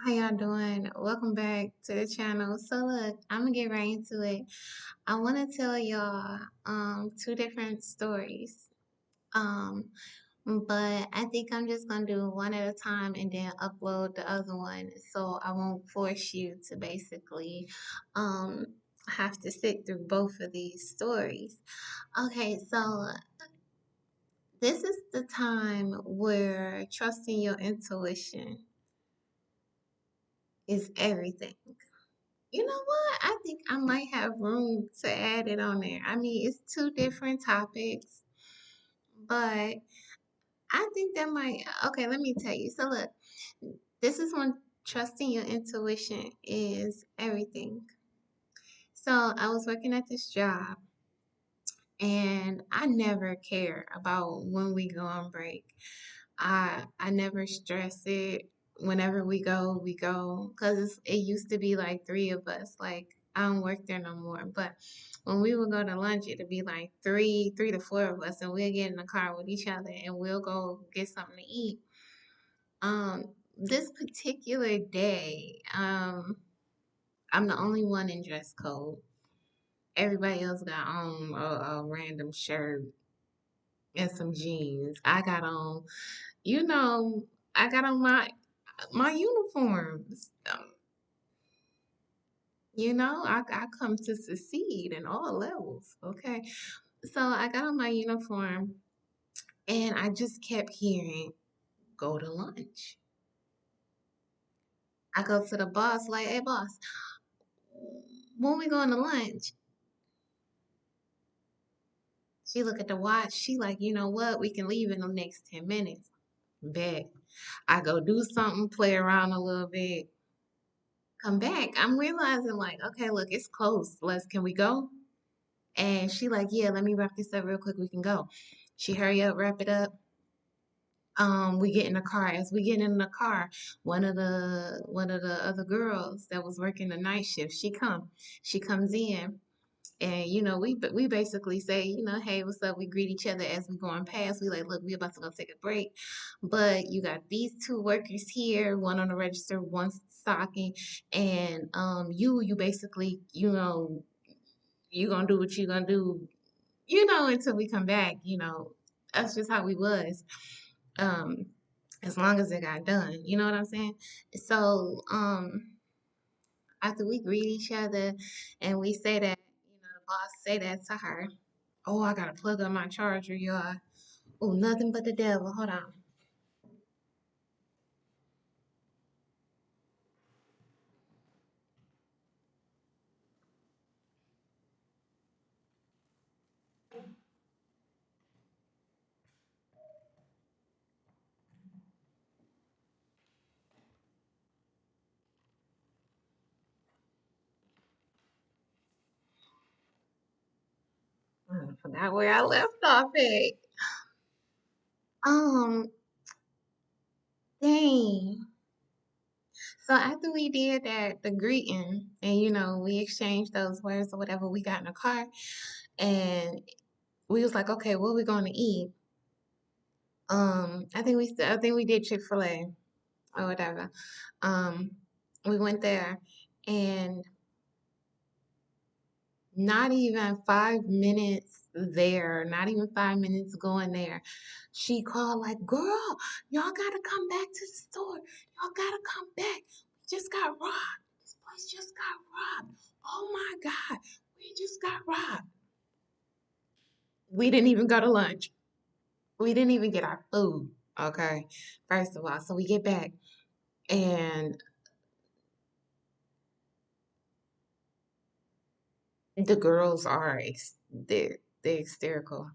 How y'all doing? Welcome back to the channel. So look, I'm gonna get right into it. I wanna tell y'all two different stories. Um but I think I'm just gonna do one at a time and then upload the other one so I won't force you to basically um have to sit through both of these stories. Okay, so this is the time where trusting your intuition is everything. You know what? I think I might have room to add it on there. I mean, it's two different topics, but I think that might. Okay, let me tell you. So, look, this is when trusting your intuition is everything. So, I was working at this job, and I never care about when we go on break. I never stress it. Whenever we go, cause it used to be like three of us. Like I don't work there no more, but when we would go to lunch, it'd be like three to four of us, and we'll get in the car with each other, and we'll go get something to eat. This particular day, I'm the only one in dress code. Everybody else got on a random shirt and some jeans. I got on, you know, I got on my uniforms. I come to succeed in all levels. Okay. So I got on my uniform and I just kept hearing, go to lunch. I go to the boss, like, hey, boss, when we going to lunch? She look at the watch. She like, you know what? We can leave in the next 10 minutes. Bet. I go do something, play around a little bit, come back. I'm realizing, like, okay, look, it's close. Can we go? And she like, yeah, let me wrap this up real quick. We can go. She hurry up, wrap it up. We get in the car. As we get in the car, one of the other girls that was working the night shift, she comes in, and we basically say, hey, what's up? We greet each other as we going past. We like, look, we about to go take a break, but you got these two workers here, one on the register, one stocking, and you basically, you gonna do what you gonna do, until we come back. That's just how we was. Um, as long as it got done, you know what I'm saying? So, after we greet each other and we say that, the boss say that to her. Oh, I gotta plug up my charger, y'all. Oh, nothing but the devil. Hold on. I forgot where I left off at. Um, dang. So after we did that, the greeting, and we exchanged those words or whatever, we got in the car and we was like, okay, what we gonna eat? I think we did Chick-fil-A or whatever. Um, we went there and not even 5 minutes there, not even 5 minutes going there. She called like, girl, y'all gotta come back to the store. Y'all gotta come back. We just got robbed. This place just got robbed. Oh my God, we just got robbed. We didn't even go to lunch. We didn't even get our food. Okay. First of all, so we get back and the girls they're hysterical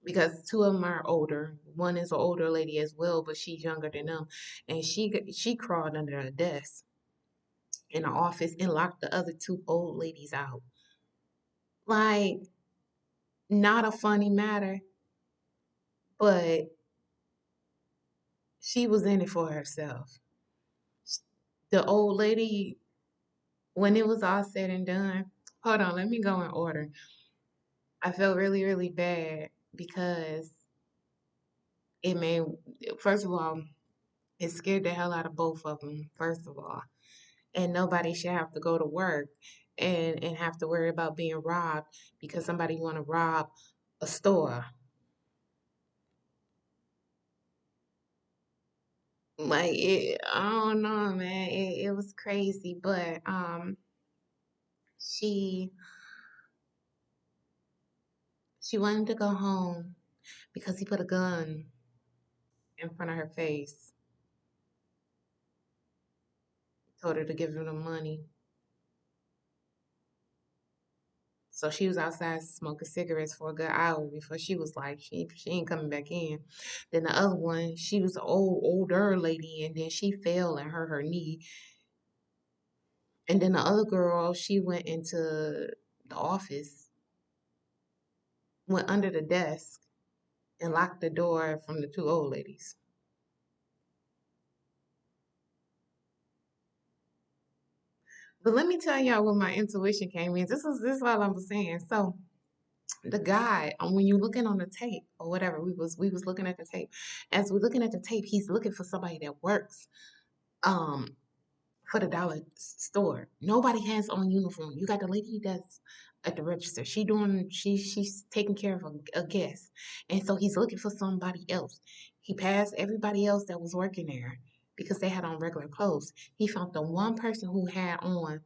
because two of them are older. One is an older lady as well, but she's younger than them, and she crawled under a desk in the office and locked the other two old ladies out. Like, not a funny matter, but she was in it for herself. The old lady, when it was all said and done, hold on, let me go in order. I felt really, really bad because it made, first of all, It scared the hell out of both of them, first of all. And nobody should have to go to work and have to worry about being robbed because somebody want to rob a store. Like I don't know, man. It was crazy, but she she wanted to go home because he put a gun in front of her face, told her to give him the money. So she was outside smoking cigarettes for a good hour before she was like, she ain't coming back in. Then the other one, she was an older lady, and then she fell and hurt her knee. And then the other girl, she went into the office, went under the desk, and locked the door from the two old ladies. But let me tell y'all where my intuition came in. This is all I'm saying. So the guy, when you're looking on the tape or whatever, we was looking at the tape. As we're looking at the tape, he's looking for somebody that works um for the dollar store. Nobody has on uniform. You got the lady that's at the register. She's taking care of a guest, and so he's looking for somebody else. He passed everybody else that was working there because they had on regular clothes. He found the one person who had on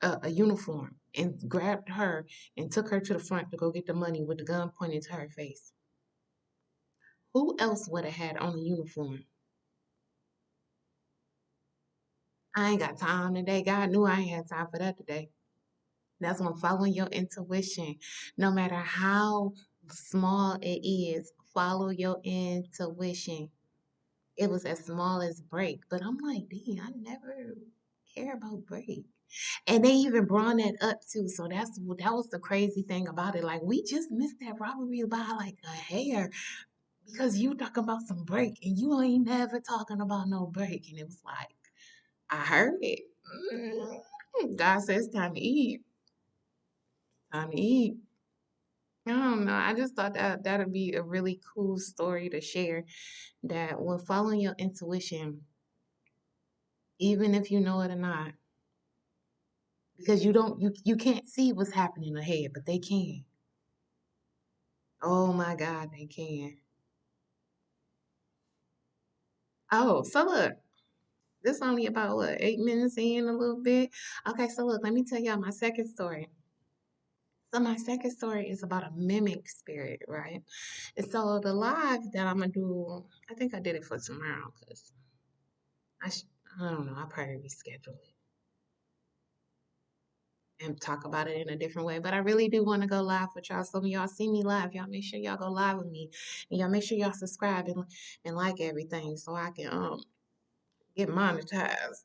a uniform and grabbed her and took her to the front to go get the money with the gun pointed to her face. Who else would have had on a uniform? I ain't got time today. God knew I ain't had time for that today. That's when following your intuition, no matter how small it is, follow your intuition. It was as small as break, but I'm like, dang, I never care about break. And they even brought that up too. So that was the crazy thing about it. Like we just missed that robbery by like a hair because you talking about some break and you ain't never talking about no break. And it was like, I heard it. God says time to eat. Time to eat. I don't know. I just thought that that'd be a really cool story to share. That when following your intuition, even if you know it or not, because you can't see what's happening ahead, but they can. Oh my God, they can. Oh, so look, this only about what 8 minutes in a little bit. Okay, so look, let me tell y'all my second story. So my second story is about a mimic spirit, right? And so the live that I'm gonna do, I think I did it for tomorrow because I sh- I don't know, I'll probably reschedule it and talk about it in a different way. But I really do want to go live with y'all. Some of y'all see me live. Y'all make sure y'all go live with me, and y'all make sure y'all subscribe and like everything so I can get monetized.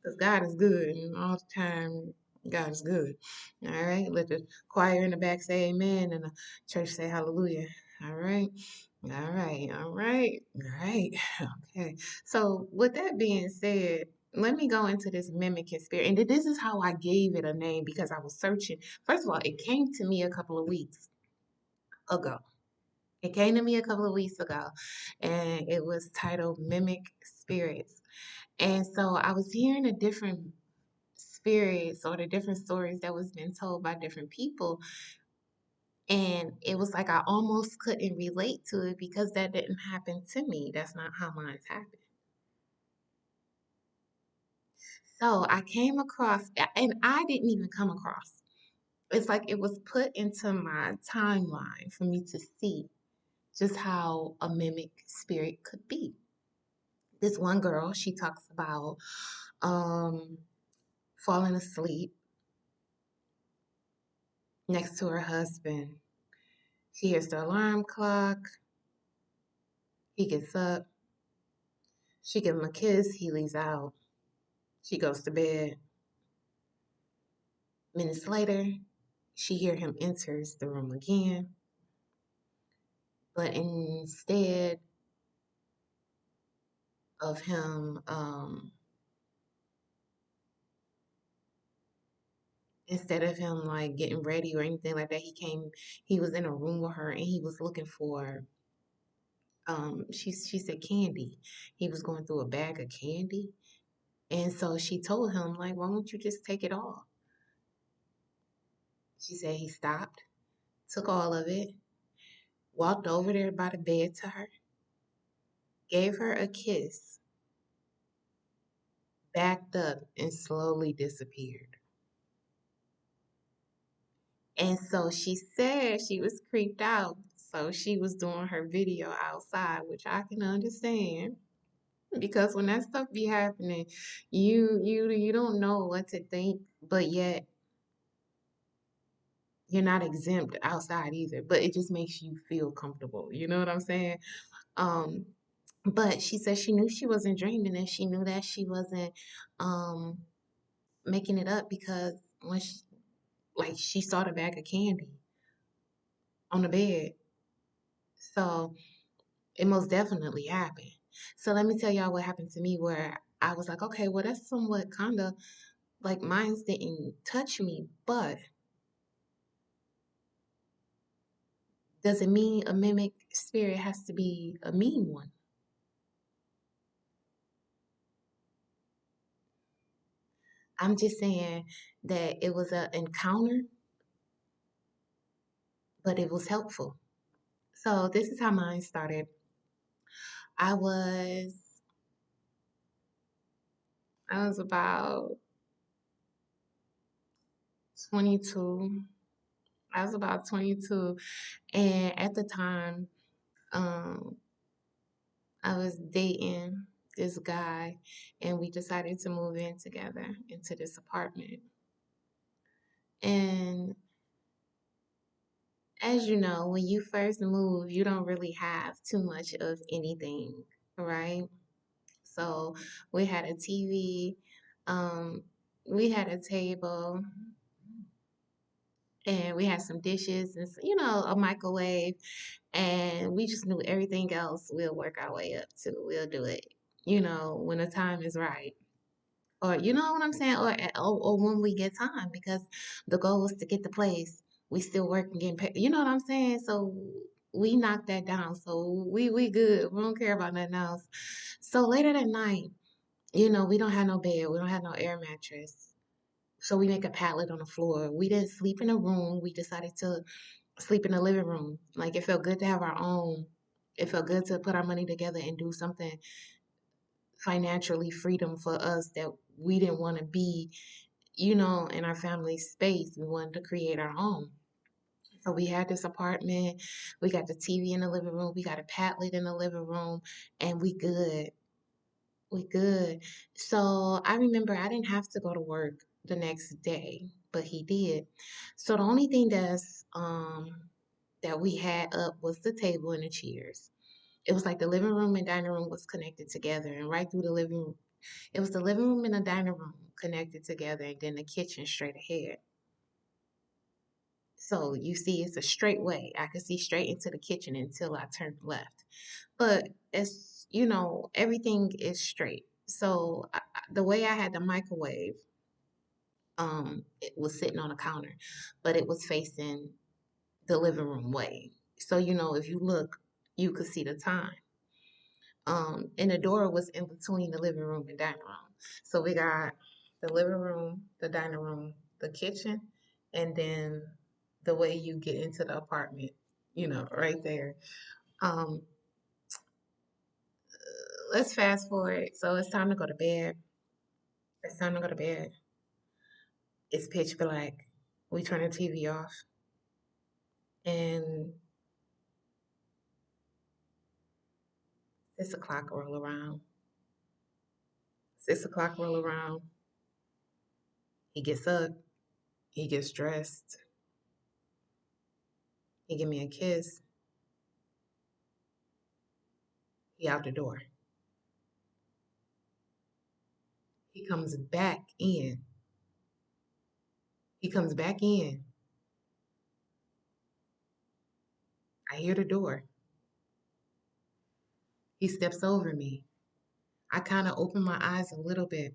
Because God is good, and all the time, God is good. All right, let the choir in the back say amen, and the church say hallelujah. All right, all right, all right, all right. Okay, so with that being said, let me go into this mimicking spirit. And this is how I gave it a name because I was searching. First of all, it came to me a couple of weeks ago. It came to me a couple of weeks ago, and it was titled Mimic Spirits. And so I was hearing the different spirits or the different stories that was being told by different people. And it was like I almost couldn't relate to it because that didn't happen to me. That's not how mine happened. So I came across, and I didn't even come across. It's like it was put into my timeline for me to see just how a mimic spirit could be. This one girl, she talks about um, falling asleep next to her husband. She hears the alarm clock. He gets up. She gives him a kiss. He leaves out. She goes to bed. Minutes later, she hear him enters the room again. But of him, instead of him like getting ready or anything like that, he was in a room with her and he was looking for She said candy. He was going through a bag of candy, and so she told him like, why don't you just take it all? She said he stopped, took all of it, walked over there by the bed to her, gave her a kiss, backed up, and slowly disappeared. And so she said she was creeped out. So she was doing her video outside, which I can understand because when that stuff be happening, you don't know what to think, but yet you're not exempt outside either. But it just makes you feel comfortable. You know what I'm saying? Um, but she said she knew she wasn't dreaming and she knew that she wasn't um making it up because when she saw the bag of candy on the bed. So it most definitely happened. So let me tell y'all what happened to me where I was like, okay, well, that's somewhat kind of like mines didn't touch me, but does it mean a mimic spirit has to be a mean one? I'm just saying that it was an encounter, but it was helpful. So this is how mine started. I was I was about 22. I was about 22, and at the time, um, I was dating this guy, and we decided to move in together into this apartment. And as you know, when you first move, you don't really have too much of anything, right? So we had a TV, we had a table, and we had some dishes and a microwave, and we just knew everything else we'll work our way up to. We'll do it, when the time is right. Or you know what I'm saying? Or when we get time, because the goal is to get the place. We still working, getting paid. You know what I'm saying? So we knocked that down. So we good. We don't care about nothing else. So later that night, we don't have no bed. We don't have no air mattress. So we make a pallet on the floor. We didn't sleep in a room. We decided to sleep in the living room. Like it felt good to have our own. It felt good to put our money together and do something financially freedom for us that we didn't want to be, in our family space. We wanted to create our own. So we had this apartment. We got the TV in the living room. We got a Padlet in the living room, and we good. We good. So I remember I didn't have to go to work the next day, but he did. So the only thing that we had up was the table and the chairs. It was like the living room and dining room was connected together, and right through the living room, it was the living room and the dining room connected together, and then the kitchen straight ahead. So you see, it's a straight way. I could see straight into the kitchen until I turned left. But everything is straight. So the way I had the microwave, it was sitting on a counter, but it was facing the living room way. So if you look, you could see the time. And the door was in between the living room and dining room. So we got the living room, the dining room, the kitchen, and then the way you get into the apartment, right there. Um, let's fast forward. So it's time to go to bed. It's time to go to bed. It's pitch black. We turn the TV off, and 6 o'clock roll around. 6 o'clock roll around. He gets up. He gets dressed. He give me a kiss. He out the door. He comes back in. He comes back in. I hear the door. He steps over me. I kind of open my eyes a little bit.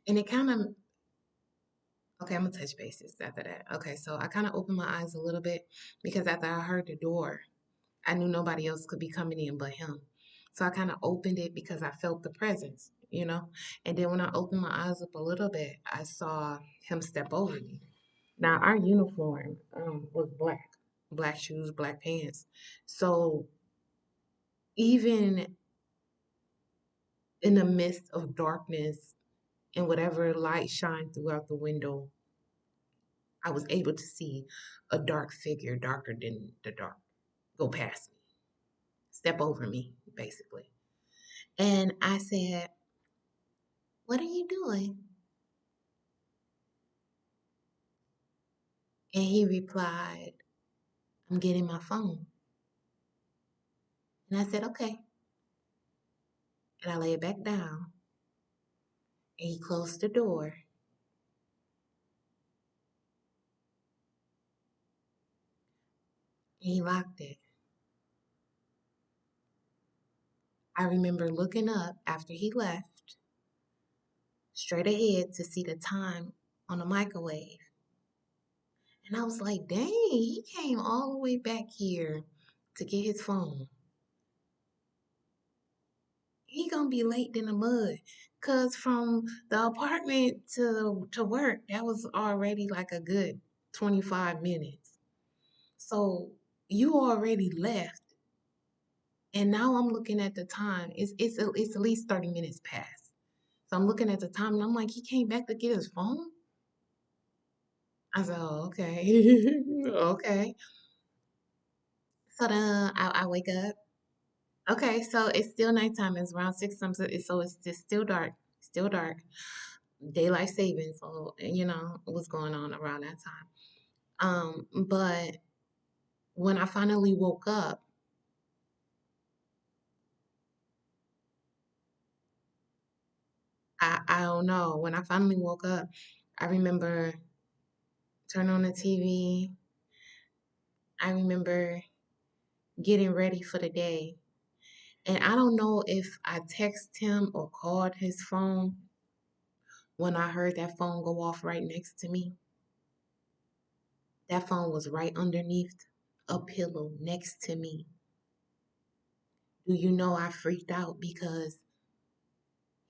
And it kind of, okay, I'm going to touch bases after that. Okay, so I kind of opened my eyes a little bit because after I heard the door, I knew nobody else could be coming in but him. So I kind of opened it because I felt the presence, you know? And then when I opened my eyes up a little bit, I saw him step over me. Now, our uniform was black shoes, black pants. So even in the midst of darkness and whatever light shined throughout the window, I was able to see a dark figure, darker than the dark, go past me, step over me, basically. And I said, "What are you doing?" And he replied, "I'm getting my phone." And I said, "Okay." And I laid it back down. And he closed the door and he locked it. I remember looking up after he left, straight ahead to see the time on the microwave. And I was like, dang, he came all the way back here to get his phone. He gonna be late in the mud. Cause from the apartment to work, that was already like a good 25 minutes. So you already left. And now I'm looking at the time. It's at least 30 minutes past. So I'm looking at the time and I'm like, he came back to get his phone? I said, oh, okay. Okay. So then I wake up. Okay, so it's still nighttime. It's around six something. So it's just still dark. Still dark. Daylight savings. So you know what's going on around that time. But when I finally woke up, I don't know. When I finally woke up, I remember turning on the TV. I remember getting ready for the day. And I don't know if I texted him or called his phone when I heard that phone go off right next to me. That phone was right underneath a pillow next to me. Do you know I freaked out because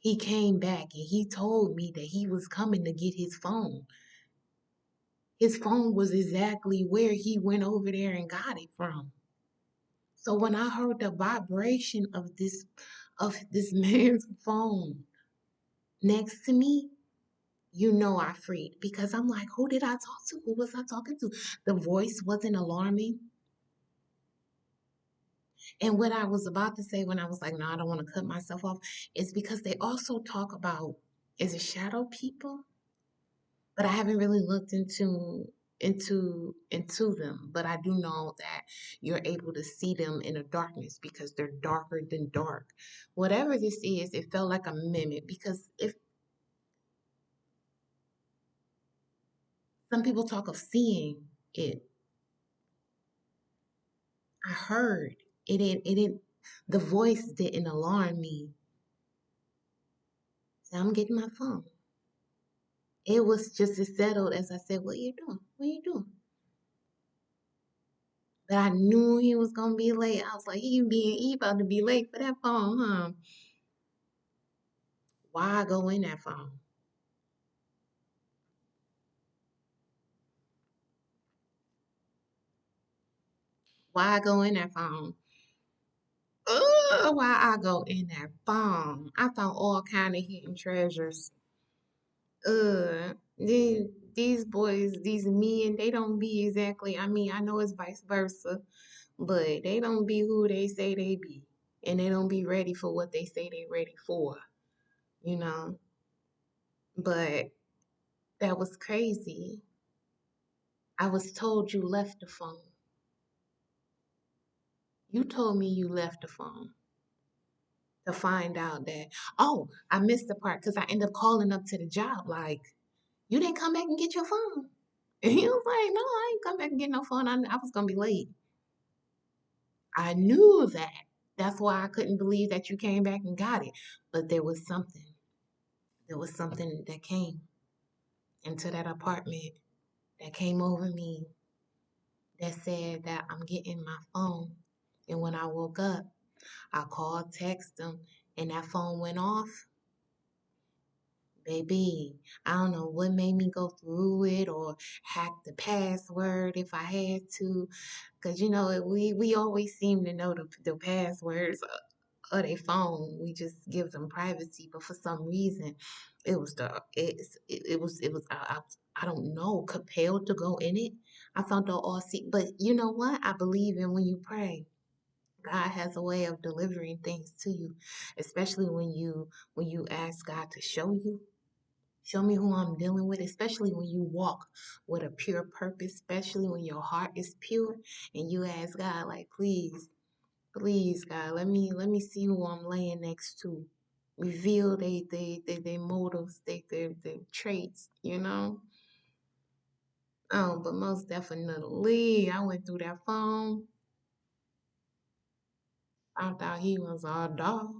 he came back and he told me that he was coming to get his phone. His phone was exactly where he went over there and got it from. So when I heard the vibration of this man's phone next to me, you know I freaked because I'm like, who did I talk to? Who was I talking to? The voice wasn't alarming. And what I was about to say when I was like, no, I don't want to cut myself off, is because they also talk about, is it shadow people? But I haven't really looked into them. But I do know that you're able to see them in the darkness because they're darker than dark. Whatever this is, it felt like a mimic because if some people talk of seeing it, I heard it didn't the voice didn't alarm me. So I'm getting my phone. It was just as settled as I said, what you doing? What you doing? But I knew he was gonna be late. I was like, he about to be late for that phone, huh? Why go in that phone? Why go in that phone? Ugh, why I go in that phone? I found all kind of hidden treasures. These boys, these men, they don't be exactly. I mean, I know it's vice versa, but they don't be who they say they be, and they don't be ready for what they say they ready for. You know. But that was crazy. I was told you left the phone. You told me you left the phone to find out that, oh, I missed the part because I ended up calling up to the job like, you didn't come back and get your phone. And he was like, no, I ain't come back and get no phone. I was going to be late. I knew that. That's why I couldn't believe that you came back and got it. But there was something. There was something that came into that apartment that came over me that said that I'm getting my phone. And when I woke up, I called, text them, and that phone went off. Baby, I don't know what made me go through it or hack the password if I had to. Because, we always seem to know the passwords of their phone. We just give them privacy. But for some reason, I don't know, compelled to go in it. I found out all see. But you know what? I believe in when you pray. God has a way of delivering things to you, especially when you ask God to show you. Show me who I'm dealing with, especially when you walk with a pure purpose, especially when your heart is pure and you ask God, like, please, please, God, let me see who I'm laying next to. Reveal they motives, they traits, you know? But most definitely, I went through that phone, found out he was our dog,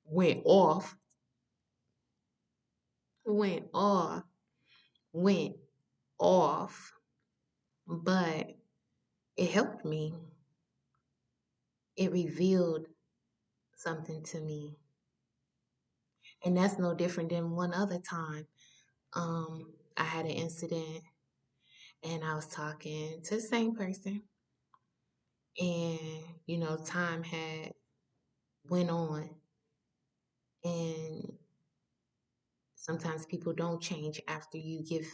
went off, went off, went off, but it helped me. It revealed something to me. And that's no different than one other time. I had an incident and I was talking to the same person and time had went on and sometimes people don't change after you give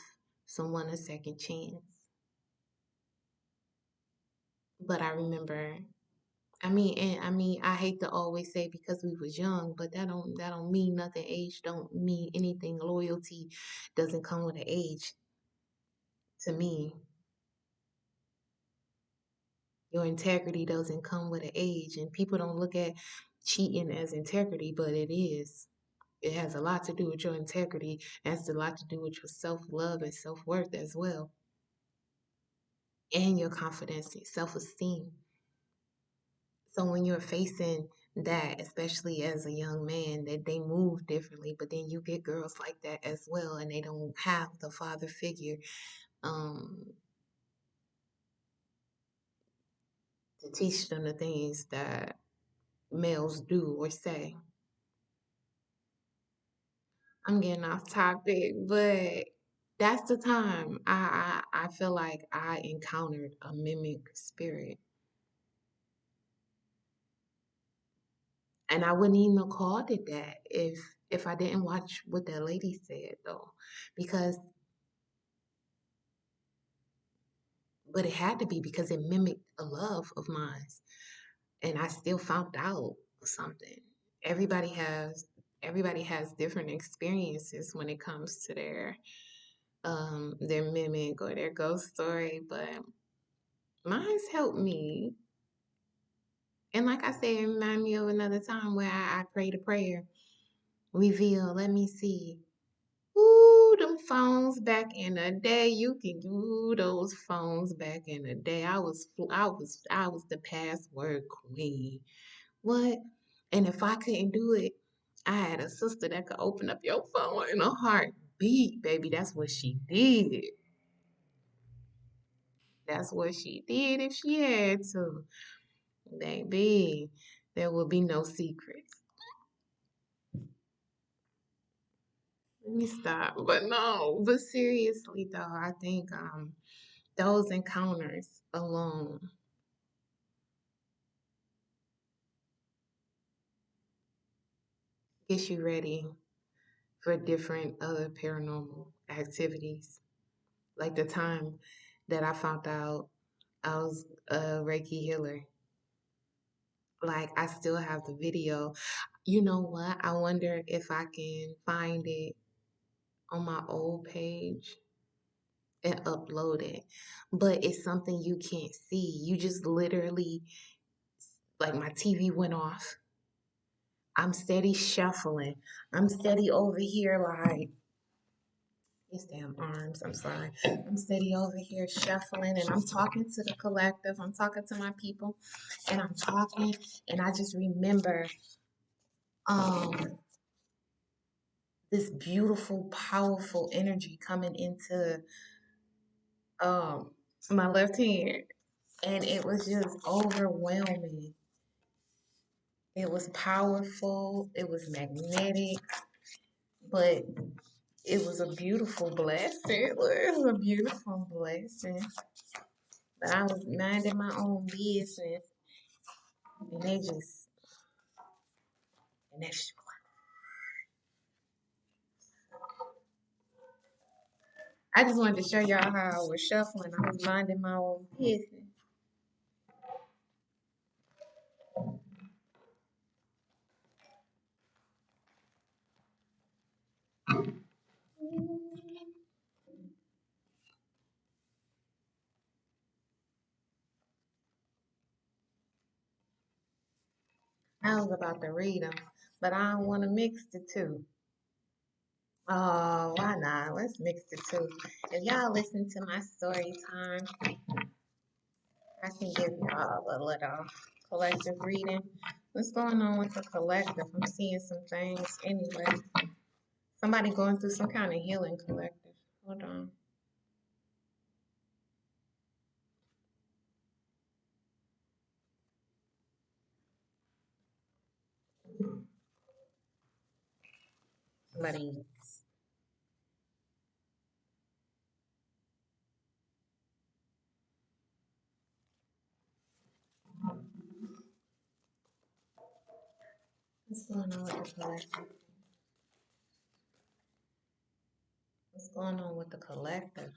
someone a second chance. But I remember I hate to always say because we was young, but that don't mean nothing. Age don't mean anything. Loyalty doesn't come with an age to me. Your integrity doesn't come with an age, and people don't look at cheating as integrity, but it is. It has a lot to do with your integrity. It has a lot to do with your self-love and self-worth as well, and your confidence and self-esteem. So when you're facing that, especially as a young man, that they move differently, but then you get girls like that as well, and they don't have the father figure um, to teach them the things that males do or say. I'm getting off topic, but that's the time I feel like I encountered a mimic spirit. And I wouldn't even have called it that if I didn't watch what that lady said though. Because but it had to be because it mimicked a love of mine. And I still found out something. Everybody has everybody has different experiences when it comes to their mimic or their ghost story, but mine's helped me. And like I said, it reminded me of another time where I prayed a prayer. Reveal, let me see. Ooh, them phones back in the day. You can do those phones back in the day. I was the password queen. What? And if I couldn't do it, I had a sister that could open up your phone in a heartbeat, baby. That's what she did. That's what she did if she had to. Baby, there will be no secrets. Let me stop. But no, but seriously though, I think those encounters alone gets you ready for different other paranormal activities. Like the time that I found out I was a Reiki healer. Like I still have the video. You know what? I wonder if I can find it on my old page and upload it. But it's something you can't see. You just literally, like my TV went off. I'm steady shuffling. I'm steady over here like these damn arms. I'm sorry. I'm steady over here shuffling and I'm talking to the collective. I'm talking to my people and I'm talking and I just remember um this beautiful, powerful energy coming into um my left hand, and it was just overwhelming. It was powerful, it was magnetic, but it was a beautiful blessing. It was a beautiful blessing. But I was minding my own business, and they just, and that's, I just wanted to show y'all how I was shuffling. I was minding my own business. I was about to read them, but I don't want to mix the two. Oh, why not? Let's mix the two. If y'all listen to my story time, I can give y'all a little collective reading. What's going on with the collective? I'm seeing some things anyway. Somebody going through some kind of healing collective. Hold on. Somebody. What's going on with the collective? What's going on with the collective?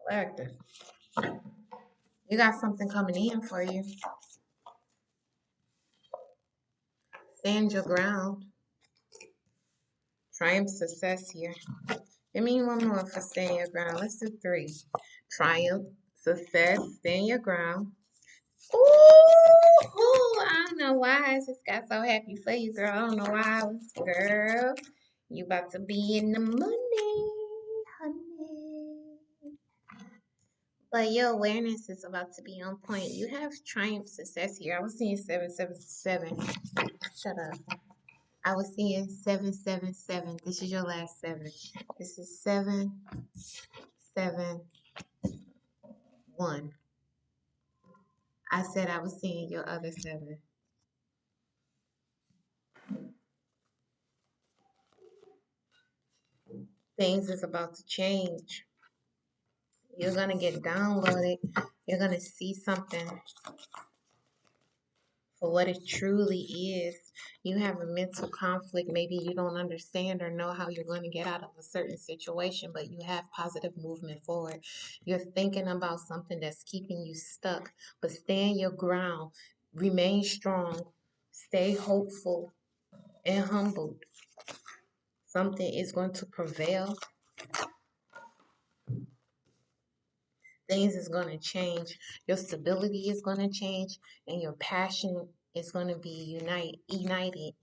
Collective. You got something coming in for you. Stand your ground. Triumph success here. Give me one more for stand your ground. Let's do three. Triumph, success, stand your ground. Ooh, I don't know why I just got so happy for you, girl. I don't know why I was, girl. You about to be in the money, honey. But your awareness is about to be on point. You have triumph success here. I was seeing 777. Shut up. I was seeing 777. This is your last seven. This is 771. I said I was seeing your other seven. Things is about to change. You're gonna get downloaded. You're gonna see something for what it truly is. You have a mental conflict. Maybe you don't understand or know how you're going to get out of a certain situation, but you have positive movement forward. You're thinking about something that's keeping you stuck, but stand your ground. Remain strong. Stay hopeful and humbled. Something is going to prevail. Things is going to change. Your stability is going to change, and your passion is going to be united.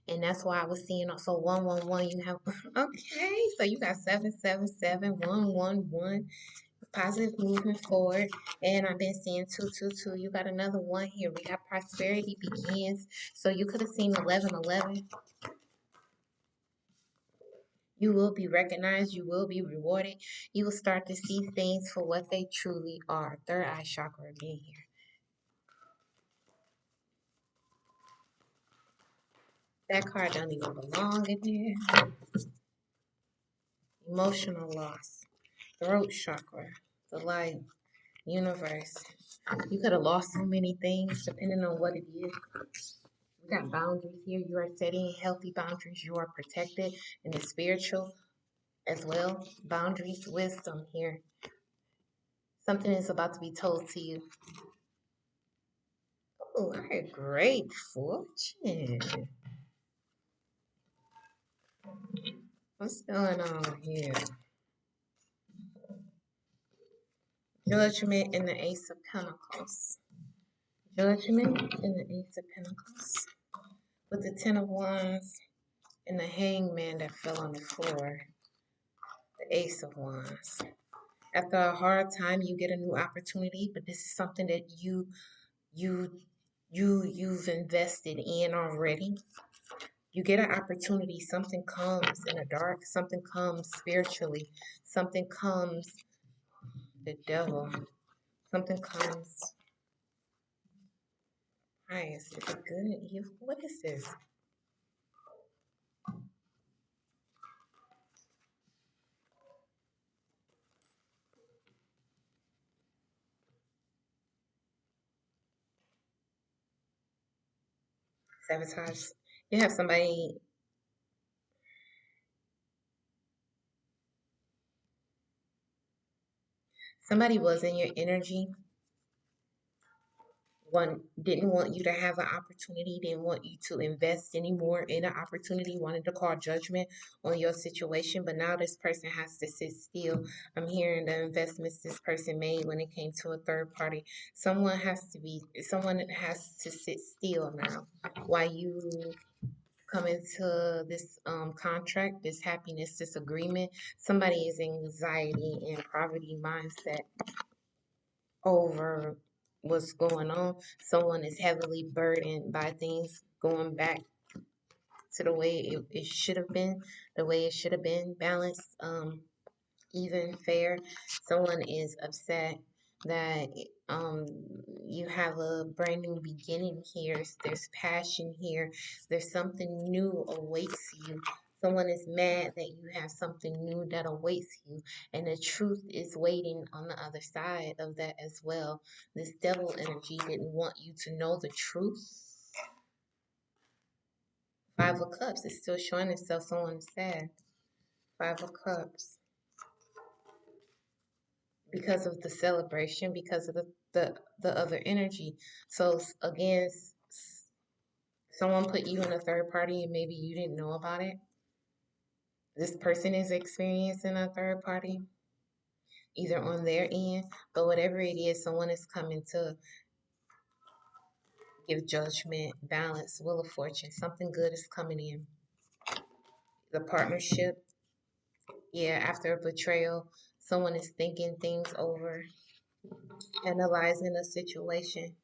And that's why I was seeing also 111. You have okay, so you got 777, 111, positive movement forward. And I've been seeing 222. You got another one here. We got prosperity begins. So you could have seen 1111. You will be recognized. You will be rewarded. You will start to see things for what they truly are. Third eye chakra again here. That card don't even belong in here. Emotional loss. Throat chakra. The light. Universe. You could have lost so many things depending on what it is. We got boundaries here. You are setting healthy boundaries. You are protected in the spiritual as well. Boundaries, wisdom here. Something is about to be told to you. Oh, I had great fortune. What's going on here? Judgment and the Ace of Pentacles. Judgment and the Ace of Pentacles. With the Ten of Wands and the Hangman that fell on the floor. The Ace of Wands. After a hard time, you get a new opportunity, but this is something that you've invested in already. You get an opportunity, something comes in the dark, something comes spiritually, something comes The devil. Something comes. Nice. Is it good? What is this? Sabotage. You have somebody was in your energy, one didn't want you to have an opportunity, didn't want you to invest anymore in an opportunity, wanted to call judgment on your situation, but now this person has to sit still. I'm hearing the investments this person made when it came to a third party. Someone has to sit still now while you come into this contract, this happiness, this agreement. Somebody is in anxiety and poverty mindset over what's going on. Someone is heavily burdened by things going back to the way it should have been, the way it should have been balanced, even, fair. Someone is upset that um, you have a brand new beginning here. There's passion here. There's something new awaits you. Someone is mad that you have something new that awaits you, and the truth is waiting on the other side of that as well. This devil energy didn't want you to know the truth. Five of Cups is still showing itself. Someone is sad. Five of Cups. Because of the celebration, because of the other energy. So again, someone put you in a third party and maybe you didn't know about it. This person is experiencing a third party, either on their end, but whatever it is, someone is coming to give judgment, balance, wheel of fortune. Something good is coming in. The partnership, yeah, after a betrayal, someone is thinking things over, analyzing a situation,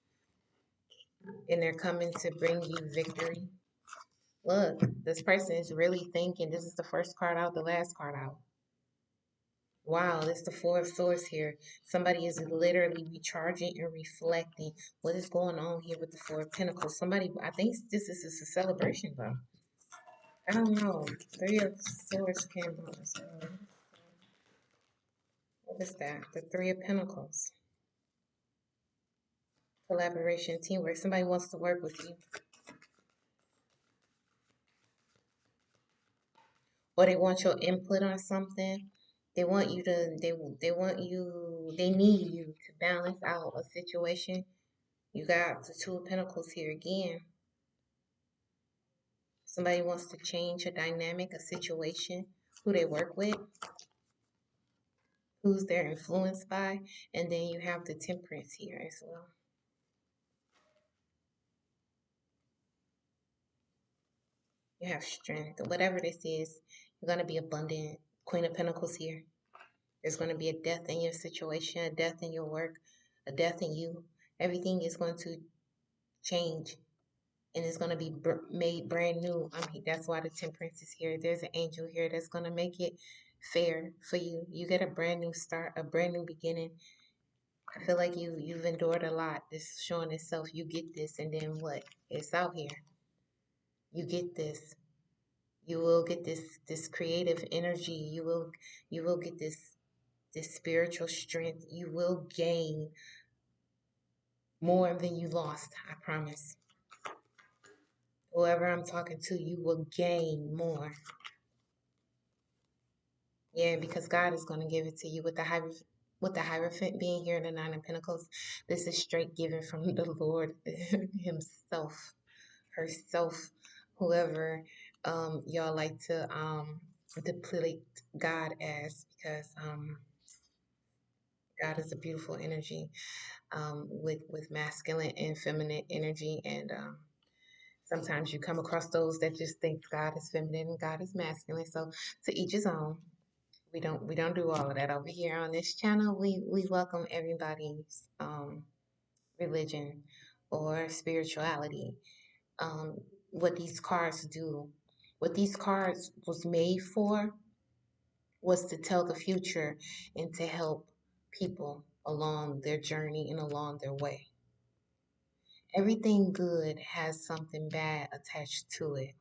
and they're coming to bring you victory. Look, this person is really thinking. This is the first card out, the last card out. Wow, this is the Four of Swords here. Somebody is literally recharging and reflecting. What is going on here with the Four of Pentacles? Somebody, I think this is a celebration, though. I don't know. Three of Swords came out. So what is that? The Three of Pentacles. Collaboration, teamwork. Somebody wants to work with you. Or they want your input on something. They want you to they want you they need you to balance out a situation. You got the Two of Pentacles here again. Somebody wants to change a dynamic, a situation, who they work with, who's they're influenced by, and then you have the Temperance here as well. You have strength. Whatever this is, you're gonna be abundant. Queen of Pentacles here. There's going to be a death in your situation, a death in your work, a death in you. Everything is going to change and it's going to be made brand new. I mean, that's why the Temperance is here. There's an angel here that's going to make it fair for you. You get a brand new start, a brand new beginning. I feel like you've endured a lot. This showing itself. You get this, and then what? It's out here. You get this. You will get this creative energy. You will get this spiritual strength. You will gain more than you lost, I promise. Whoever I'm talking to, you will gain more. Yeah, because God is going to give it to you with the Hierophant being here in the Nine of Pentacles. This is straight given from the Lord himself, herself, whoever y'all like to deplete God as, because God is a beautiful energy with masculine and feminine energy, and sometimes you come across those that just think God is feminine and God is masculine. So to each his own. We don't do all of that over here on this channel. We welcome everybody's religion or spirituality. Um, what these cards do, what these cards was made for, was to tell the future and to help people along their journey and along their way. Everything good has something bad attached to it.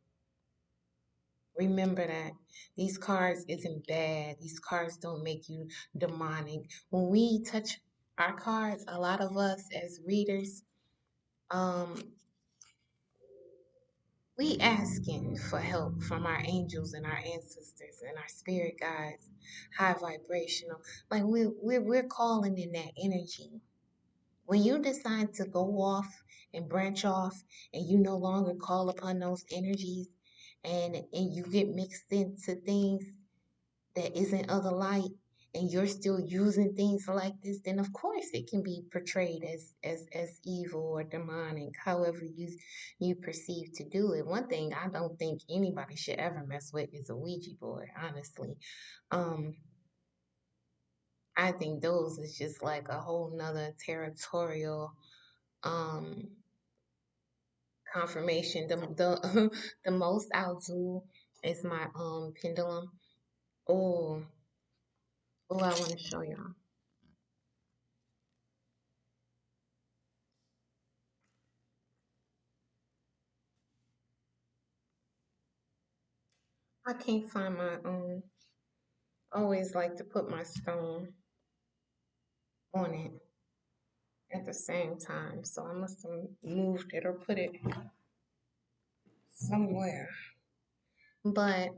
Remember that these cards isn't bad. These cards don't make you demonic. When we touch our cards, a lot of us as readers, um, we asking for help from our angels and our ancestors and our spirit guides, high vibrational. Like we're calling in that energy. When you decide to go off and branch off and you no longer call upon those energies and you get mixed into things that isn't of the light and you're still using things like this, then of course it can be portrayed as evil or demonic, however you perceive to do it. One thing I don't think anybody should ever mess with is a Ouija board, honestly. Um, I think those is just like a whole nother territorial um confirmation. The the most I'll do is my pendulum. Oh, oh, I want to show y'all. I can't find my always like to put my stone on it at the same time. So I must have moved it or put it somewhere. But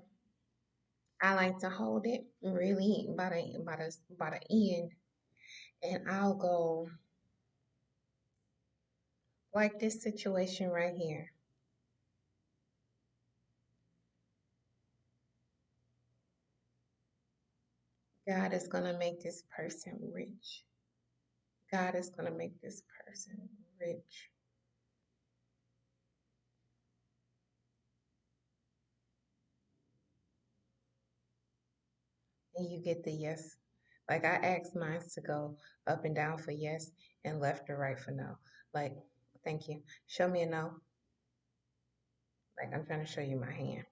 I like to hold it really by the end, and I'll go like this situation right here. God is gonna make this person rich. God is gonna make this person rich. And you get the yes. Like I asked mine to go up and down for yes and left or right for no. Like, thank you. Show me a no. Like I'm trying to show you my hand.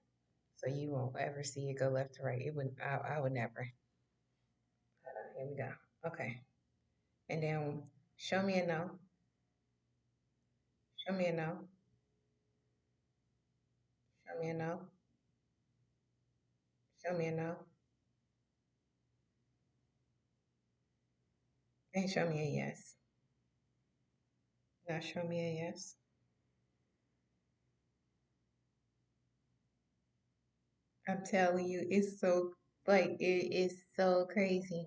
So you won't ever see it go left to right. It would I would never. Here we go. Okay. And then show me a no. Show me a no. Show me a no. Show me a no. And show me a yes. Now show me a yes. I'm telling you, it's so like it is so crazy.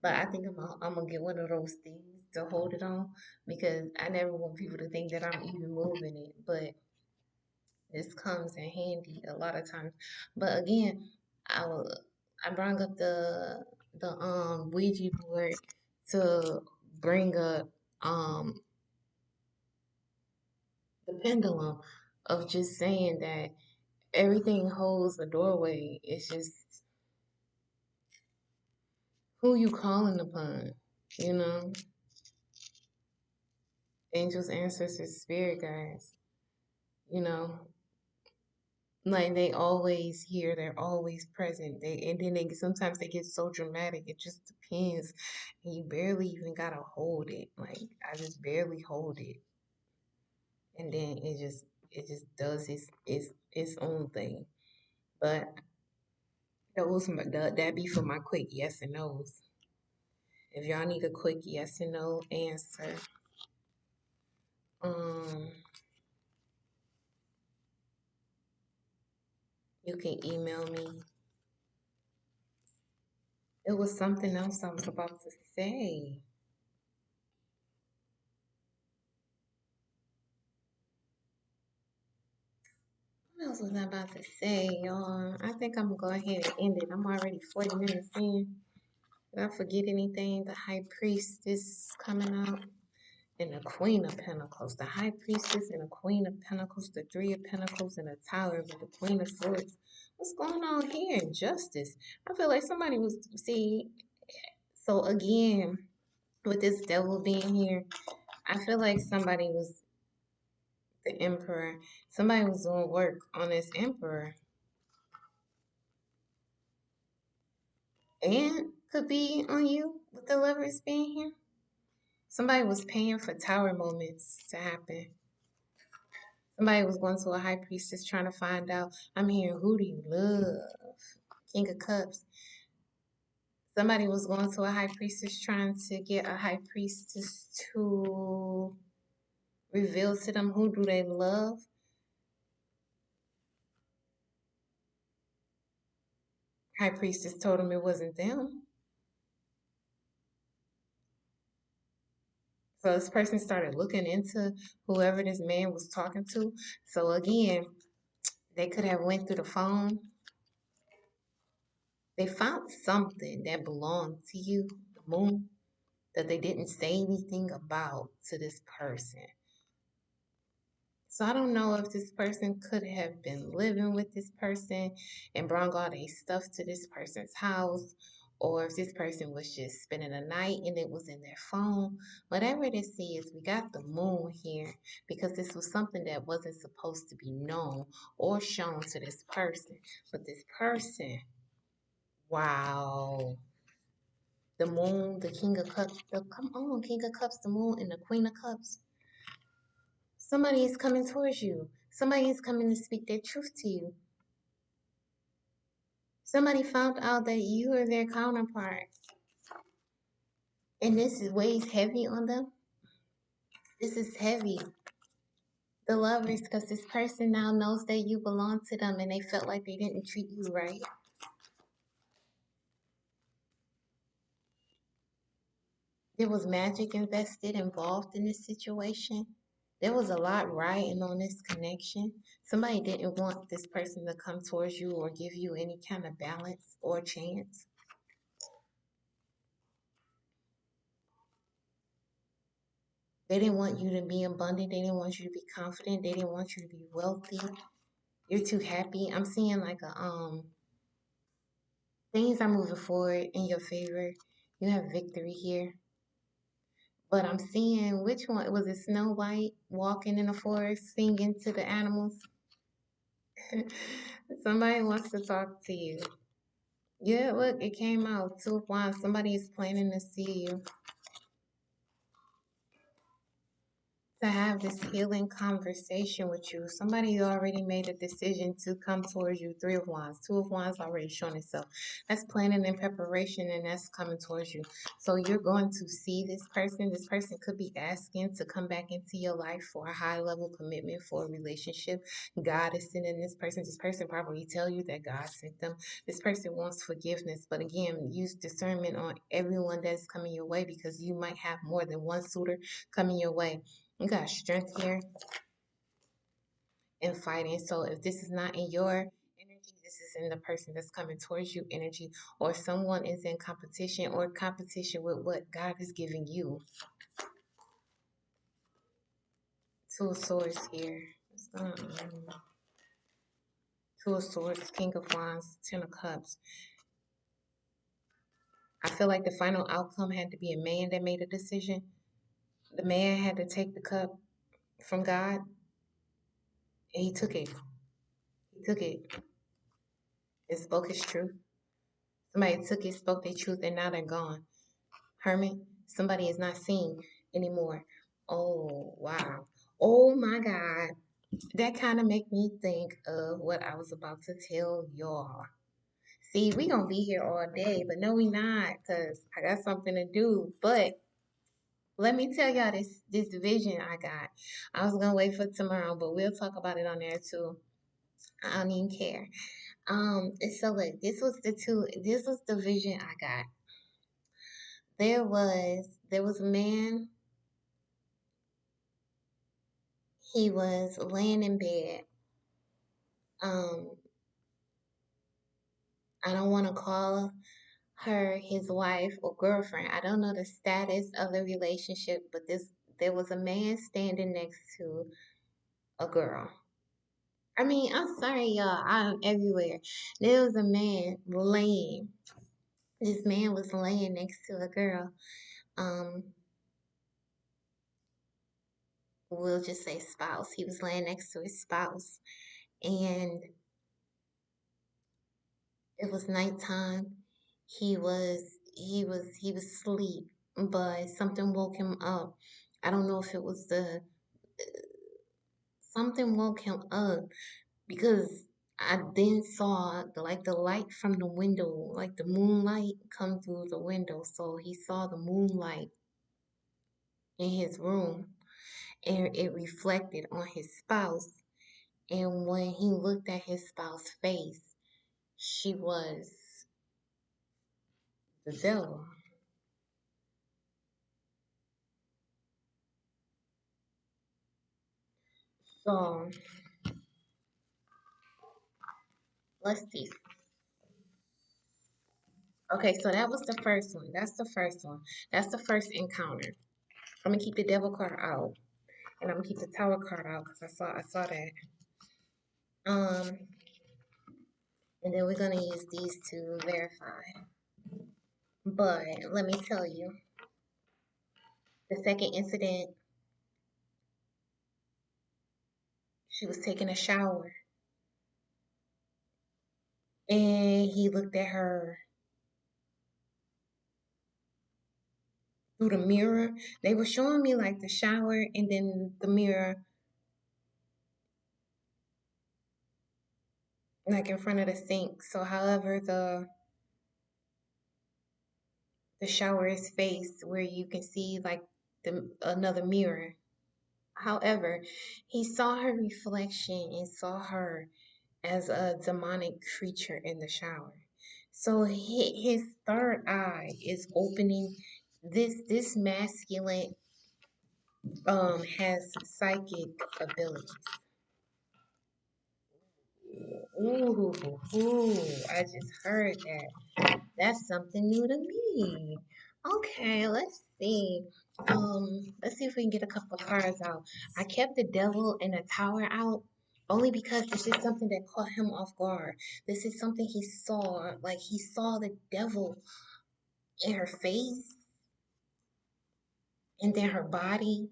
But I think I'm gonna get one of those things to hold it on because I never want people to think that I'm even moving it. But this comes in handy a lot of times. But again, I will, I brought up the Ouija board to bring up the pendulum of just saying that everything holds a doorway. It's just who you calling upon, you know, angels, ancestors, spirit guides, you know, like they always here, they're always present. And then they sometimes they get so dramatic. It just depends, and you barely even gotta hold it. Like I just barely hold it, and then it just does its own thing. But that be for my quick yes and no's. If y'all need a quick yes and no answer, um, you can email me. It was something else I was about to say. What else was I about to say, y'all? I think I'm gonna go ahead and end it. I'm already 40 minutes in. Did I forget anything? The High Priestess coming up. And the Queen of Pentacles. The High Priestess and the Queen of Pentacles. The Three of Pentacles and the Tower with the Queen of Swords. What's going on here? Justice. I feel like somebody was, see, so again, with this devil being here, I feel like somebody was the Emperor. Somebody was doing work on this Emperor. And could be on you with the lovers being here. Somebody was paying for tower moments to happen. Somebody was going to a high priestess trying to find out, I'm hearing, who do you love? King of Cups. Somebody was going to a high priestess trying to get a high priestess to reveal to them who do they love. High priestess told them it wasn't them. So this person started looking into whoever this man was talking to. So again, they could have went through the phone. They found something that belonged to you, the moon, that they didn't say anything about to this person. So I don't know if this person could have been living with this person and brought all their stuff to this person's house, or if this person was just spending a night and it was in their phone. Whatever this is, we got the moon here because this was something that wasn't supposed to be known or shown to this person. But this person, wow. The moon, the king of cups, come on, king of cups, the moon, and the queen of cups. Somebody is coming towards you. Somebody is coming to speak their truth to you. Somebody found out that you are their counterpart. And this is weighs heavy on them. This is heavy. The lovers, because this person now knows that you belong to them and they felt like they didn't treat you right. There was magic invested involved in this situation. There was a lot riding on this connection. Somebody didn't want this person to come towards you or give you any kind of balance or chance. They didn't want you to be abundant. They didn't want you to be confident. They didn't want you to be wealthy. You're too happy. I'm seeing like a things are moving forward in your favor. You have victory here. But I'm seeing which one was it Snow White walking in the forest singing to the animals? Somebody wants to talk to you. Yeah, look, it came out. Two of Wands. Somebody is planning to see you. To have this healing conversation with you. Somebody already made a decision to come towards you. Three of Wands. Two of Wands already shown itself. That's planning and preparation, and that's coming towards you. So you're going to see this person. This person could be asking to come back into your life for a high level commitment for a relationship. God is sending this person. This person probably tell you that God sent them. This person wants forgiveness. But again, use discernment on everyone that's coming your way because you might have more than one suitor coming your way. You got strength here in fighting. So if this is not in your energy, this is in the person that's coming towards you energy, or someone is in competition or competition with what God is giving you. Two of Swords here. Two of Swords, King of Wands, Ten of Cups. I feel like the final outcome had to be a man that made a decision. The man had to take the cup from God, and he took it. He took it and spoke his truth. Somebody took it, spoke their truth, and now they're gone. Hermit, somebody is not seen anymore. Oh, wow. Oh my God. That kind of make me think of what I was about to tell y'all. See, we gonna be here all day, but no, we not, because I got something to do. But let me tell y'all this vision I got. I was gonna wait for tomorrow, but we'll talk about it on there too. I don't even care. So look, this was the vision I got. There was a man. He was laying in bed. Um, I don't want to call her his wife or girlfriend. I don't know the status of the relationship, but there was a man standing next to a girl. I mean, I'm sorry, y'all. I'm everywhere. There was a man laying. This man was laying next to a girl. Um, we'll just say spouse. He was laying next to his spouse, and it was nighttime. He was he was asleep, but something woke him up. I don't know if it was the something woke him up because I then saw like the light from the window, like the moonlight come through the window. So he saw the moonlight in his room and it reflected on his spouse. And when he looked at his spouse's face, she was the devil. So let's see. Okay, so that was the first one. That's the first one. That's the first encounter. I'm gonna keep the devil card out, and I'm gonna keep the tower card out because I saw that. Um, and then we're gonna use these to verify. But let me tell you, the second incident, she was taking a shower, and he looked at her through the mirror. They were showing me like the shower and then the mirror, like in front of the sink. So, however, the shower is faced where you can see like the another mirror. However, he saw her reflection and saw her as a demonic creature in the shower. So his third eye is opening. This masculine has psychic abilities. Ooh, ooh, I just heard that. That's something new to me. Okay, let's see. Let's see if we can get a couple of cards out. I kept the devil and the tower out only because this is something that caught him off guard. This is something he saw, like he saw the devil in her face and then her body.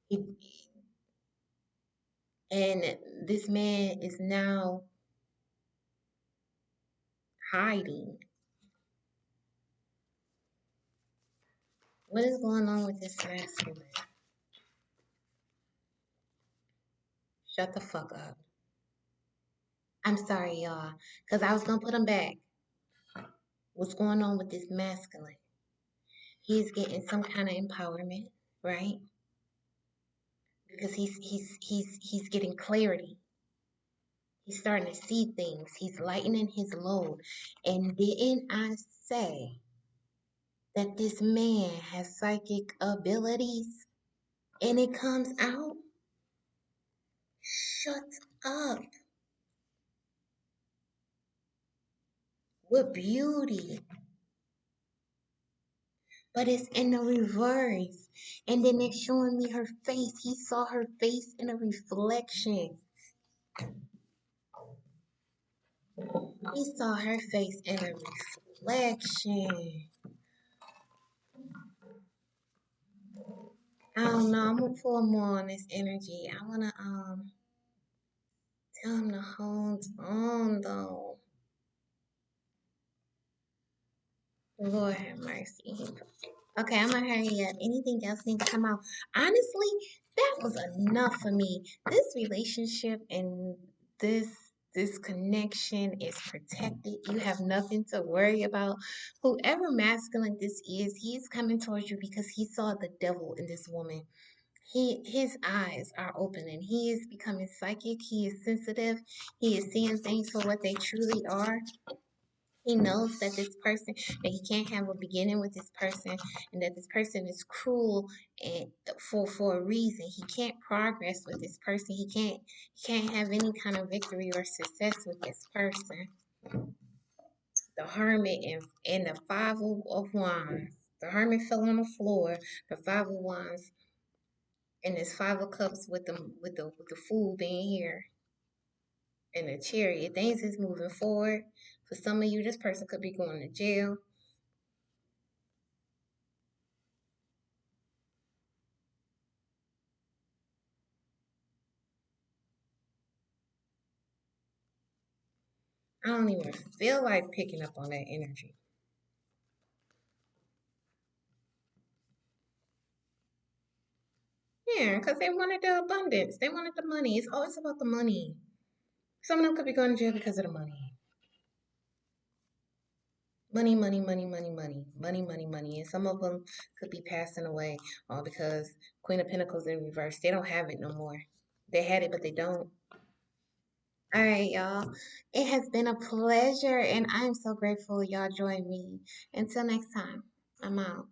He, and this man is now hiding. What is going on with this masculine? Shut the fuck up. I'm sorry, y'all, because I was gonna put him back. What's going on with this masculine? He's getting some kind of empowerment, right? Because he's getting clarity. He's starting to see things. He's lightening his load. And didn't I say that this man has psychic abilities? And it comes out? Shut up. With beauty. But it's in the reverse. And then it's showing me her face. He saw her face in a reflection. He saw her face in a reflection. I don't know. I'm gonna pull more on this energy. I wanna tell him to hold on though. Lord have mercy. Okay, I'm gonna hurry up. Anything else need to come out? Honestly, that was enough for me. This relationship and this this connection is protected. You have nothing to worry about. Whoever masculine this is, he's coming towards you because he saw the devil in this woman. His eyes are opening. He is becoming psychic. He is sensitive. He is seeing things for what they truly are. He knows that this person that he can't have a beginning with this person and that this person is cruel and for a reason. He can't progress with this person. He can't have any kind of victory or success with this person. The hermit and the five of wands. The hermit fell on the floor. The five of wands and this five of cups with the fool being here and the chariot. Things is moving forward. For some of you, this person could be going to jail. I don't even feel like picking up on that energy. Yeah, because they wanted the abundance. They wanted the money. It's always about the money. Some of them could be going to jail because of the money. Money, money, money, money, money, money, money, money. And some of them could be passing away all because Queen of Pentacles in reverse. They don't have it no more. They had it, but they don't. All right, y'all. It has been a pleasure, and I'm so grateful y'all joined me. Until next time, I'm out.